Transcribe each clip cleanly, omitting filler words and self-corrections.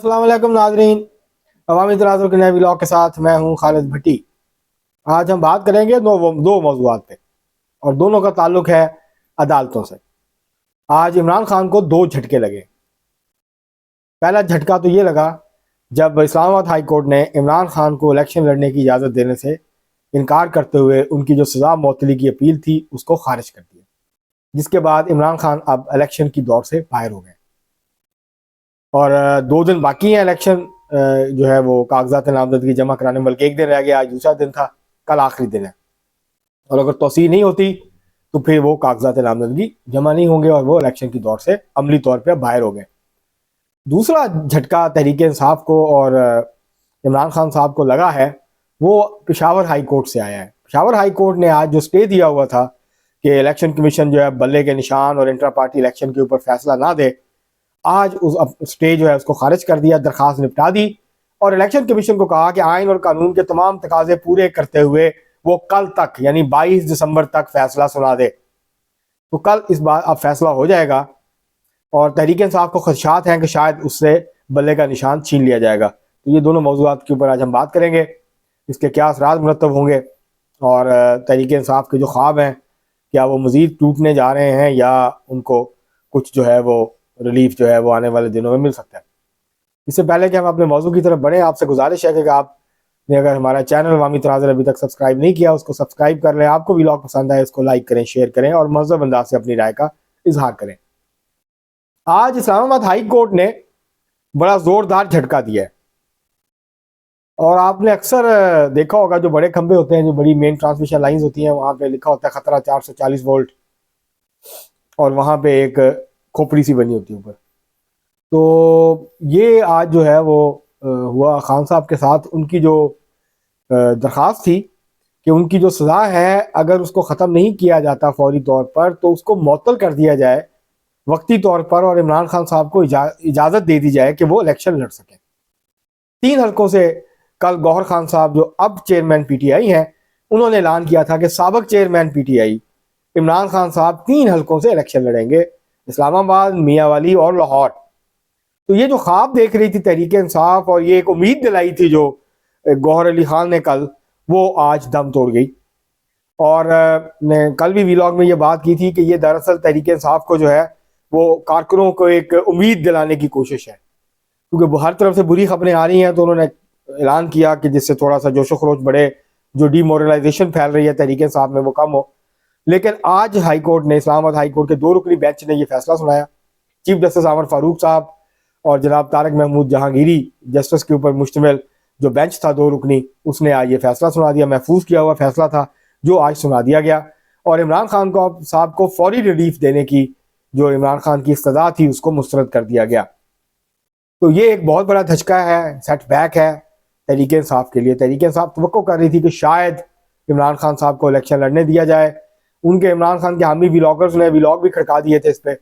अस्सलाम वालेकुम नाज़रीन, अवामी तनाज़ुर के नए व्लॉग के साथ मैं हूं खालिद भट्टी। आज हम बात करेंगे दो मौज़ूआत पे और दोनों का ताल्लुक है अदालतों से। आज इमरान खान को दो झटके लगे। पहला झटका तो ये लगा जब इस्लामाबाद हाई कोर्ट ने इमरान खान को इलेक्शन लड़ने की इजाज़त देने से इनकार करते हुए उनकी जो सज़ा मअतली की अपील थी उसको खारिज कर दिया, जिसके बाद इमरान खान अब इलेक्शन की दौड़ से बाहर हो गए और 2 दिन बाकी हैं इलेक्शन जो है वो कागजात नामजदगी जमा कराने, बल्कि एक दिन रह गया, आज दूसरा दिन था, कल आखिरी दिन है। और अगर तौसीह नहीं होती तो फिर वो कागजात नामजदगी जमा नहीं होंगे और वो इलेक्शन की दौड़ से अमली तौर पर बाहर हो गए। दूसरा झटका तहरीक इंसाफ को और इमरान खान साहब को लगा है वो पेशावर हाई कोर्ट से आया है। पेशावर हाई कोर्ट ने आज जो स्टे दिया हुआ था कि इलेक्शन कमीशन जो है बल्ले के निशान और इंट्रा पार्टी इलेक्शन के ऊपर फैसला ना दे, आज उस स्टे जो है उसको खारिज कर दिया, दरखास्त निपटा दी और इलेक्शन कमीशन को कहा कि आइन और कानून के तमाम तकाजे पूरे करते हुए वो कल तक यानी 22 दिसंबर तक फैसला सुना दे। तो कल इस बार अब फैसला हो जाएगा और तहरीक इंसाफ को खदशात हैं कि शायद उससे बल्ले का निशान छीन लिया जाएगा। तो ये दोनों मौजूदात के ऊपर आज हम बात करेंगे, इसके क्या असरात मुरतब होंगे और तहरीक इंसाफ के जो ख्वाब हैं क्या वो मज़ीद टूटने जा रहे हैं या उनको कुछ जो है वो रिलीफ जो है वो आने वाले दिनों में मिल सकता है। इससे पहले कि हम अपने मौजू की तरफ बढ़ें, आपसे गुजारिश है कि आपने अगर हमारा चैनल अवामी तनाज़ुर अभी तक सब्सक्राइब नहीं किया उसको सब्सक्राइब कर लें। आपको व्लॉग पसंद आए इसको लाइक करें, शेयर करें और महज़ब अंदाज से अपनी राय का इजहार करें। आज इस्लामाबाद हाई कोर्ट ने बड़ा जोरदार झटका दिया है और आपने अक्सर देखा होगा जो बड़े खंभे होते हैं, जो बड़ी मेन ट्रांसमिशन लाइंस होती हैं, वहां पे लिखा होता है खतरा 440 वोल्ट और वहां पे एक खोपड़ी सी बनी होती है ऊपर। तो ये आज जो है वो हुआ खान साहब के साथ। उनकी जो दरख्वास्त थी कि उनकी जो सज़ा है अगर उसको ख़त्म नहीं किया जाता फौरी तौर पर तो उसको मुअत्तल कर दिया जाए वक्ती तौर पर और इमरान खान साहब को इजाज़त दे दी जाए कि वो इलेक्शन लड़ सकें। 3 हलकों से कल गौहर खान साहब जो अब चेयरमैन पीटीआई हैं उन्होंने ऐलान किया था कि साबिक चेयरमैन पीटीआई इमरान खान साहब 3 हलकों से इलेक्शन लड़ेंगे, इस्लामाबाद, मियांवाली और लाहौर। तो ये जो ख्वाब देख रही थी तहरीक इंसाफ और ये एक उम्मीद दिलाई थी जो गौहर अली खान ने कल, वो आज दम तोड़ गई। और ने कल भी व्लॉग में ये बात की थी कि ये दरअसल तहरीक इंसाफ को जो है वो कारकुनों को एक उम्मीद दिलाने की कोशिश है, क्योंकि हर तरफ से बुरी खबरें आ रही हैं। तो उन्होंने ऐलान किया कि जिससे थोड़ा सा जोशो खरोच बढ़े, जो डीमोरलाइजेशन फैल रही है तहरीक इंसाफ में वो कम हो। लेकिन आज हाई कोर्ट ने, इस्लामाबाद हाई कोर्ट के 2 रुकनी बेंच ने यह फैसला सुनाया। चीफ जस्टिस आमर फारूक साहब और जनाब तारक महमूद जहांगीरी जस्टिस के ऊपर मुश्तमिल जो बेंच था 2 रुकनी, उसने आज ये फैसला सुना दिया। महफूज किया हुआ फैसला था जो आज सुना दिया गया और इमरान खान को साहब को फौरी रिलीफ देने की जो इमरान खान की इस्तदा थी उसको मुस्तरद कर दिया गया। तो ये एक बहुत बड़ा धचका है, सेटबैक है तहरीक इंसाफ के लिए। तहरीक इंसाफ तवक्को कर रही थी कि शायद इमरान खान साहब को इलेक्शन लड़ने दिया जाए। उनके इमरान खान के हामी व्लॉगर्स ने व्लॉग भी खड़का दिए थे इस पर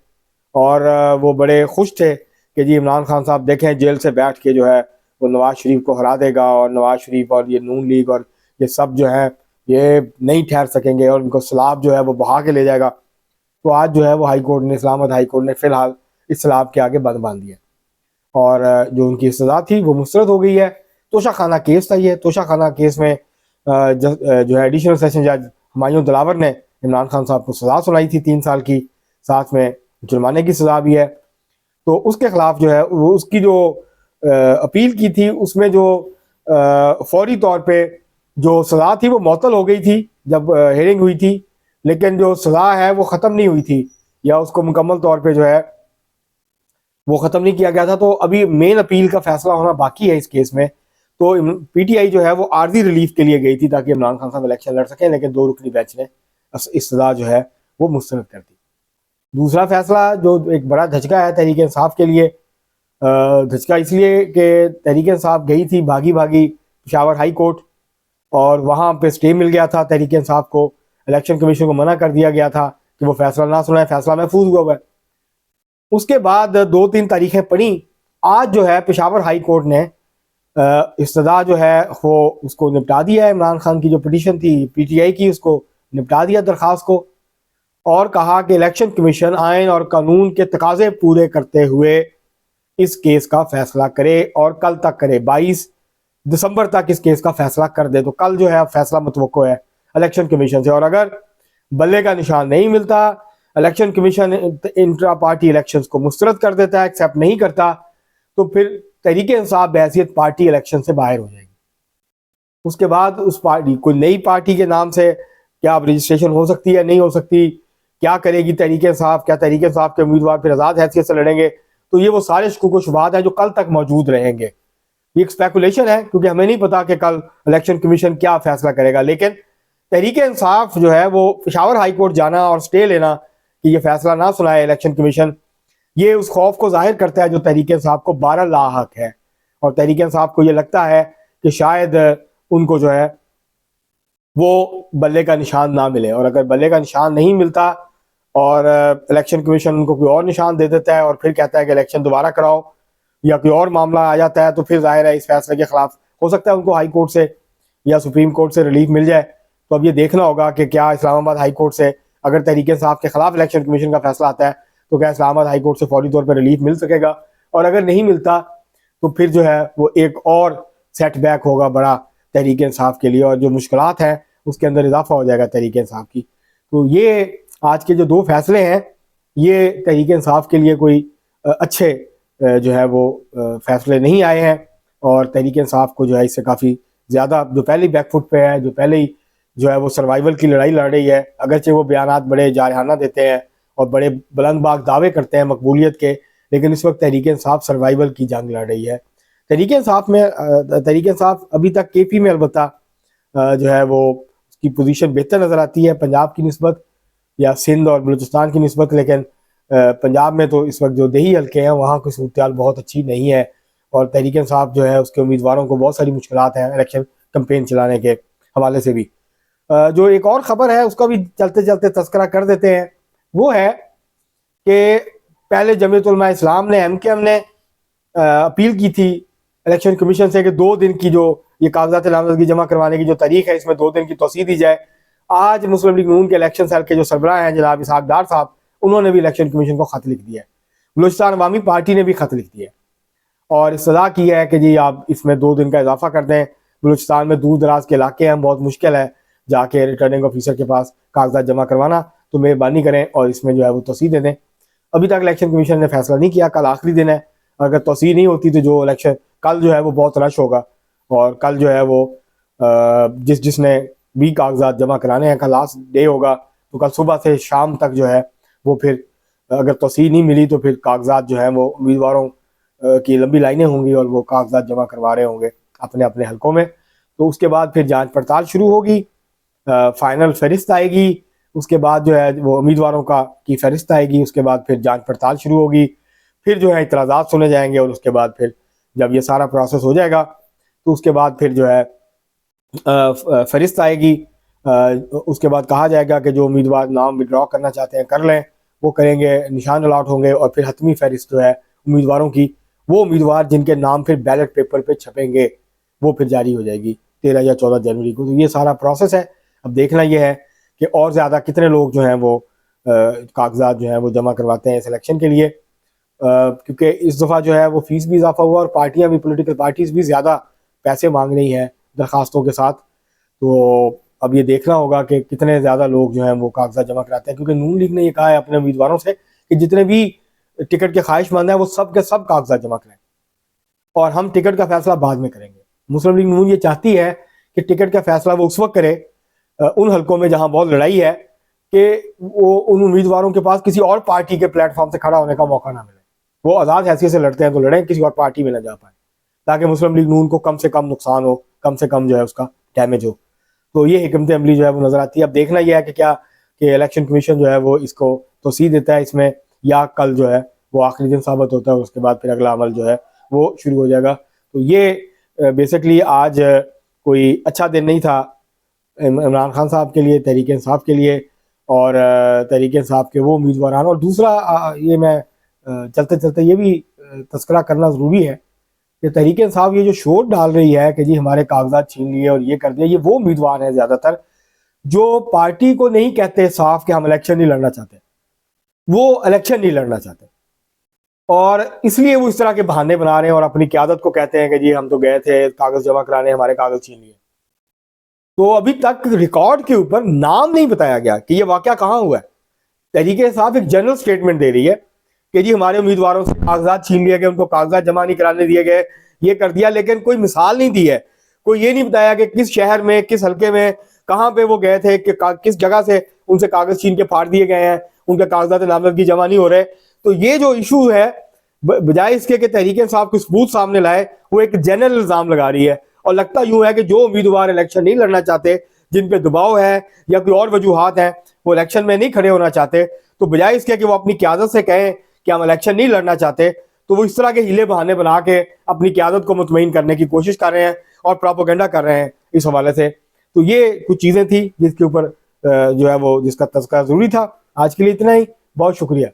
और वो बड़े खुश थे कि जी इमरान खान साहब देखें जेल से बैठ के जो है वो नवाज शरीफ को हरा देगा और नवाज शरीफ और ये नून लीग और ये सब जो है ये नहीं ठहर सकेंगे और उनको सलाब जो है वो बहा के ले जाएगा। तो आज जो है वो हाई कोर्ट ने, इस्लामाबाद हाई कोर्ट ने फिलहाल इस सलाब के आगे बंद बांध दिया और जो उनकी सजा थी वो मुस्तरद हो गई है। तोशा खाना केस था ये। तोशा खाना केस में जो है एडिशनल सेशन जज हुमायूं दिलावर ने इमरान खान साहब को सजा सुनाई थी 3 साल की, साथ में जुर्माने की सजा भी है। तो उसके खिलाफ जो है वो उसकी जो अपील की थी उसमें जो फौरी तौर पे जो सजा थी वो मुअत्तल हो गई थी जब हेयरिंग हुई थी, लेकिन जो सजा है वो ख़त्म नहीं हुई थी या उसको मुकम्मल तौर पे जो है वो ख़त्म नहीं किया गया था। तो अभी मेन अपील का फैसला होना बाकी है इस केस में। तो पीटीआई जो है वो आर्जी रिलीफ के लिए गई थी ताकि इमरान खान साहब इलेक्शन लड़ सकें, लेकिन 2 रुकनी बेंच ने इस सजा जो है वो मुस्तरद कर दी। दूसरा फैसला जो एक बड़ा धचका है तहरीक इंसाफ के लिए, धचका इसलिए कि तहरीक इंसाफ गई थी भागी भागी पेशावर हाई कोर्ट और वहाँ पे स्टे मिल गया था तहरीक इंसाफ को। इलेक्शन कमीशन को मना कर दिया गया था कि वो फैसला ना सुनाए, फैसला महफूज हुआ है। उसके बाद 2-3 तारीखें पड़ी। आज जो है पेशावर हाई कोर्ट ने इस्तदा जो है वो उसको निपटा दिया है। इमरान खान की जो पिटीशन थी पीटीआई की उसको निपटा दिया दरख्वास्त को और कहा कि इलेक्शन कमीशन आइन और कानून के तकाजे पूरे करते हुए इस केस का फैसला करे और कल तक करे, 22 दिसंबर तक इस केस का फैसला कर दे। तो कल जो है फैसला मुतवक्को है इलेक्शन कमीशन से। और अगर बल्ले का निशान नहीं मिलता, election commission intra party elections को मुस्तरद कर देता है, एक्सेप्ट नहीं करता, तो फिर तहरीक इंसाफ बहैसियत पार्टी इलेक्शन से बाहर हो जाएगी। उसके बाद उस पार्टी कोई नई पार्टी के नाम से क्या रजिस्ट्रेशन हो सकती है, नहीं हो सकती, क्या करेगी तहरीक इंसाफ, क्या तहरीक इंसाफ के उम्मीदवार फिर आज़ाद हैसियत से लड़ेंगे, तो ये वो सारे शुकूक व शुबहात हैं जो कल तक मौजूद रहेंगे। ये एक स्पेकुलेशन है क्योंकि हमें नहीं पता कि कल इलेक्शन कमीशन क्या फैसला करेगा। लेकिन तहरीक इंसाफ जो है वो पेशावर हाई कोर्ट जाना और स्टे लेना कि ये फैसला ना सुनाए इलेक्शन कमीशन, ये उस खौफ को जाहिर करता है जो तहरीक इंसाफ को 12 लाहक है। और तहरीक इंसाफ को ये लगता है कि शायद उनको जो है वो बल्ले का निशान ना मिले, और अगर बल्ले का निशान नहीं मिलता और इलेक्शन कमीशन उनको कोई और निशान दे देता है और फिर कहता है कि इलेक्शन दोबारा कराओ, या कोई और मामला आ जाता है, तो फिर जाहिर है इस फैसले के खिलाफ हो सकता है उनको हाई कोर्ट से या सुप्रीम कोर्ट से रिलीफ मिल जाए। तो अब ये देखना होगा कि क्या इस्लामाबाद हाई कोर्ट से अगर तहरीक इंसाफ के खिलाफ इलेक्शन कमीशन का फैसला आता है तो क्या इस्लामाबाद हाई कोर्ट से फौरी तौर पर रिलीफ मिल सकेगा, और अगर नहीं मिलता तो फिर जो है वो एक और सेटबैक होगा बड़ा तहरीक इंसाफ के लिए, और जो मुश्किलात हैं उसके अंदर इजाफा हो जाएगा तहरीक इंसाफ की। तो ये आज के जो दो फैसले हैं ये तहरीक इंसाफ के लिए कोई अच्छे जो है वो फैसले नहीं आए हैं, और तहरीक इंसाफ को जो है इससे काफ़ी ज़्यादा, जो पहले ही बैकफुट पे है, जो पहले ही जो है वो सर्वाइवल की लड़ाई लड़ रही है, अगरचे वो बयानात बड़े जारहाना देते हैं और बड़े बुलंदबाग दावे करते हैं मकबूलियत के, लेकिन इस वक्त तहरीक इंसाफ सर्वाइवल की जंग लड़ रही है। तहरीक इंसाफ अभी तक केपी में अलबत्ता जो है वो उसकी पोजीशन बेहतर नज़र आती है पंजाब की निस्बत या सिंध और बलूचिस्तान की निस्बत, लेकिन पंजाब में तो इस वक्त जो देही हल्के हैं वहाँ की सूरत बहुत अच्छी नहीं है, और तहरीक इंसाफ जो है उसके उम्मीदवारों को बहुत सारी मुश्किलात हैं इलेक्शन कैंपेन चलाने के हवाले से भी। जो एक और ख़बर है उसका भी चलते चलते तस्करा कर देते हैं, वो है कि पहले जमीयत उलमा इस्लाम ने MKM ने अपील की थी इलेक्शन कमीशन से कि 2 दिन की जो ये कागजात नामजदगी जमा करवाने की जो तारीख है इसमें 2 दिन की तोसी दी जाए। आज मुस्लिम लीग नून के इलेक्शन सेल के जो सरबराह हैं जनाब इसहाक डार साहब, उन्होंने भी इलेक्शन कमीशन को खत लिख दिया है, बलूचिस्तान अवामी पार्टी ने भी खत लिख दिया है और सलाह की है कि जी आप इसमें 2 दिन का इजाफा कर दें। बलूचिस्तान में दूर दराज के इलाके हैं, बहुत मुश्किल है जाके रिटर्निंग ऑफिसर के पास कागजात जमा करवाना, तो मेहरबानी करें और इसमें जो है वो तोसी दे दें। अभी तक इलेक्शन कमीशन ने फैसला नहीं किया, कल आखिरी दिन है, अगर तोसी नहीं होती तो जो इलेक्शन कल जो है वो बहुत रश होगा, और कल जो है वो जिसने भी कागजात जमा कराने हैं, कल लास्ट डे होगा, तो कल सुबह से शाम तक जो है वो फिर अगर तोसी नहीं मिली तो फिर कागजात जो है वो उम्मीदवारों की लंबी लाइनें होंगी और वो कागजात जमा करवा रहे होंगे अपने अपने हलकों में। तो उसके बाद फिर जांच पड़ताल शुरू होगी, फाइनल फहरिस्त आएगी, उसके बाद जो है वो उम्मीदवारों की फहरिस्त आएगी, उसके बाद फिर जांच पड़ताल शुरू होगी, फिर जो है इतराज़ात सुने जाएंगे, और उसके बाद फिर जब ये सारा प्रोसेस हो जाएगा तो उसके बाद फिर जो है फहरिस्त आएगी। उसके बाद कहा जाएगा कि जो उम्मीदवार नाम विड्रॉ करना चाहते हैं कर लें, वो करेंगे, निशान अलाट होंगे, और फिर हतमी फहरिस्त जो है उम्मीदवारों की, वो उम्मीदवार जिनके नाम फिर बैलेट पेपर पे छपेंगे वो फिर जारी हो जाएगी 13 या 14 जनवरी को। तो ये सारा प्रोसेस है। अब देखना ये है कि और ज़्यादा कितने लोग जो हैं वो कागजात जो हैं वो जमा करवाते हैं इस इलेक्शन के लिए, क्योंकि इस दफ़ा जो है वो फीस भी इजाफा हुआ और पार्टियां भी, पॉलिटिकल पार्टीज भी ज़्यादा पैसे मांग रही हैं दरखास्तों के साथ। तो अब ये देखना होगा कि कितने ज़्यादा लोग जो हैं वो कागजात जमा कराते हैं, क्योंकि नून लीग ने ये कहा है अपने उम्मीदवारों से कि जितने भी टिकट के ख्वाहिशमंद हैं वो सब के सब कागजात जमा करें और हम टिकट का फैसला बाद में करेंगे। मुस्लिम लीग नून ये चाहती है कि टिकट का फैसला वो उस वक्त करे उन हलकों में जहां बहुत लड़ाई है, कि वो उन उम्मीदवारों के पास किसी और पार्टी के प्लेटफॉर्म से खड़ा होने का मौका ना मिले। वो आज़ाद हैसियत से लड़ते हैं तो लड़ें, किसी और पार्टी में ना जा पाए, ताकि मुस्लिम लीग नून को कम से कम नुकसान हो, कम से कम जो है उसका डैमेज हो। तो ये हिकमत अमली जो है वो नज़र आती है। अब देखना यह है कि क्या कि इलेक्शन कमीशन जो है वो इसको तोसी देता है इसमें, या कल जो है वो आखिरी दिन साबित होता है, उसके बाद फिर अगला अमल जो है वो शुरू हो जाएगा। तो ये बेसिकली आज कोई अच्छा दिन नहीं था इमरान खान साहब के लिए, तहरीक इंसाफ के लिए, और तहरीक इंसाफ के वो उम्मीदवार। और दूसरा ये मैं चलते चलते ये भी तस्करा करना ज़रूरी है कि तहरीक इंसाफ ये जो शोर डाल रही है कि जी हमारे कागजात छीन लिए और ये कर दिया, ये वो उम्मीदवार हैं ज़्यादातर जो पार्टी को नहीं कहते साफ कि हम इलेक्शन नहीं लड़ना चाहते, वो इलेक्शन नहीं लड़ना चाहते, और इसलिए वो इस तरह के बहाने बना रहे हैं और अपनी क़यादत को कहते हैं कि जी हम तो गए थे कागज जमा कराने, हमारे कागज छीन लिए। तो अभी तक रिकॉर्ड के ऊपर नाम नहीं बताया गया कि ये वाकया कहाँ हुआ है। तहरीक-ए-इंसाफ एक जनरल स्टेटमेंट दे रही है कि जी हमारे उम्मीदवारों से कागजात छीन लिए गए, उनको कागजात जमा नहीं कराने दिए गए, ये कर दिया, लेकिन कोई मिसाल नहीं दी है। कोई ये नहीं बताया कि किस शहर में, किस हल्के में, कहाँ पे वो गए थे, कि किस जगह से उनसे कागज छीन के फाड़ दिए गए हैं, उनके कागजात नामजदगी जमा नहीं हो रहे। तो ये जो इशू है, बजाय इसके कि तहरीक-ए-इंसाफ कुछ सबूत सामने लाए, वो एक जनरल इल्जाम लगा रही है। और लगता यूं है कि जो उम्मीदवार इलेक्शन नहीं लड़ना चाहते, जिन पे दबाव है या कोई और वजूहात हैं, वो इलेक्शन में नहीं खड़े होना चाहते, तो बजाय इसके कि वो अपनी क़यादत से कहें कि हम इलेक्शन नहीं लड़ना चाहते, तो वो इस तरह के हीले बहाने बना के अपनी क़यादत को मुतमईन करने की कोशिश कर रहे हैं और प्रोपेगेंडा कर रहे हैं इस हवाले से। तो ये कुछ चीज़ें थी जिसके ऊपर जो है वो जिसका तज़किरा ज़रूरी था। आज के लिए इतना ही, बहुत शुक्रिया।